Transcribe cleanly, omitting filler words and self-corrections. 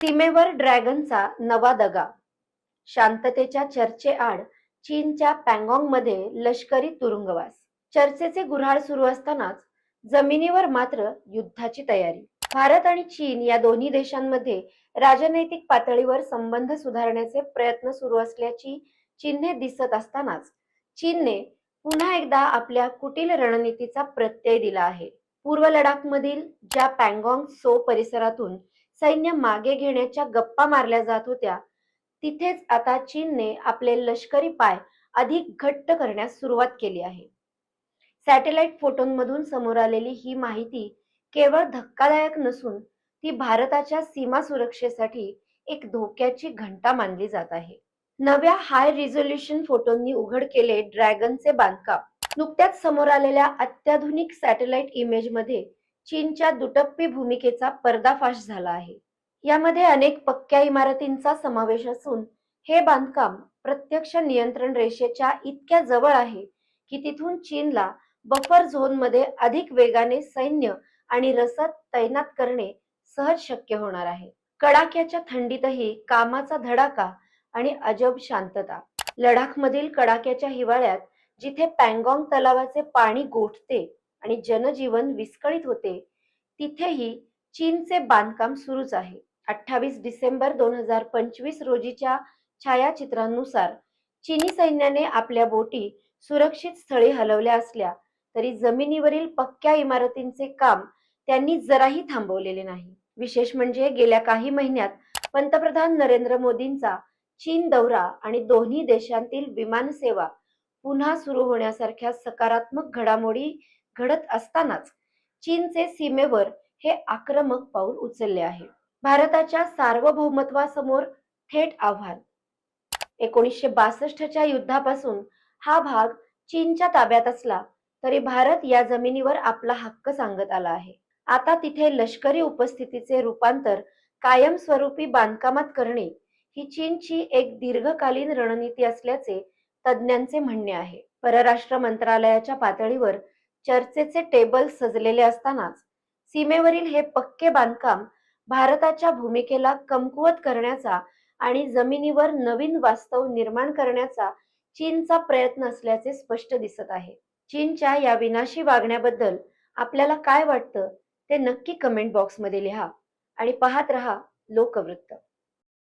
सीमेवर ड्रॅगनचा नवा दगा. शांततेच्या चर्चेआड चीनच्या पँगॉंगमध्ये लष्करी तुरुंगवास. चर्चेचे गुऱ्हाळ सुरू असतानाच जमिनीवर मात्र युद्धाची तयारी. भारत आणि चीन या दोन्ही देशांमध्ये राजनैतिक पातळीवर संबंध सुधारण्याचे प्रयत्न सुरू असल्याची चिन्हे दिसत असतानाच चीनने पुन्हा एकदा आपल्या कुटील रणनीतीचा प्रत्यय दिला आहे. पूर्व लडाखमधील ज्या पँगॉंग सो परिसरातून सैन्य मागे घेण्याच्या गप्पा मारल्या जात होत्या, तिथेच आता चीनने आपले लष्करी पाय अधिक घट्ट करण्यास सुरुवात केली आहे. सॅटेलाइट फोटोंमधून समोर आलेली ही माहिती केवळ धक्कादायक नसून ती भारताच्या सीमा सुरक्षेसाठी एक धोक्याची घंटा मानली जात आहे. नव्या हाय रिझोल्यूशन फोटोंनी उघड केले ड्रॅगनचे बांधकाम. नुकत्याच समोर आलेल्या अत्याधुनिक सॅटेलाइट इमेजमध्ये चीनच्या दुटप्पी भूमिकेचा पर्दाफाश झाला आहे. यामध्ये अनेक पक्क्या इमारतींचा समावेश असून हे बांधकाम प्रत्यक्ष नियंत्रण रेषेच्या इतक्या जवळ आहे की तिथून चीनला बफर झोनमध्ये अधिक वेगाने सैन्य आणि रसद तैनात करणे सहज शक्य होणार आहे. कडाक्याच्या थंडीतही कामाचा धडाका आणि अजब शांतता. लडाखमधील कडाक्याच्या हिवाळ्यात जिथे पँगॉंग तलावाचे पाणी गोठते आणि जनजीवन विस्कळीत होते, तिथेही चीनचे बांधकाम सुरूच आहे. 28 डिसेंबर 2025 रोजीच्या छायाचित्रांनुसार चीनी सैन्याने आपल्या बोटी सुरक्षित स्थळी हलवल्या असल्या तरी जमिनीवरील पक्क्या इमारतींचे काम त्यांनी जराही थांबवलेले नाही. विशेष म्हणजे गेल्या काही महिन्यात पंतप्रधान नरेंद्र मोदींचा चीन दौरा आणि दोन्ही देशांतील विमानसेवा पुन्हा सुरू होण्यासारख्या सकारात्मक घडामोडी घडत असतानाच चीनचे सीमेवर हे आक्रमक पाऊल उचलले आहे. भारताच्या सार्वभौमत्वासमोर थेट आव्हान. 1962च्या युद्धापासून हा भाग चीनच्या ताब्यात असला तरी भारत या जमिनीवर आपला हक्क सांगत आला आहे. आता तिथे लष्करी उपस्थितीचे रूपांतर कायमस्वरूपी बांधकामात करणे ही चीनची एक दीर्घकालीन रणनीती असल्याचे तज्ज्ञांचे म्हणणे आहे. परराष्ट्र मंत्रालयाच्या पातळीवर चर्चेचे टेबल सजलेले असतानाच सीमेवरील हे पक्के बांधकाम भारताच्या भूमिकेला कमकुवत करण्याचा आणि जमिनीवर नवीन वास्तव निर्माण करण्याचा चीनचा प्रयत्न असल्याचे स्पष्ट दिसत आहे. चीनच्या या विनाशी वागण्याबद्दल आपल्याला काय वाटतं ते नक्की कमेंट बॉक्समध्ये लिहा आणि पाहत रहा लोकवृत्त.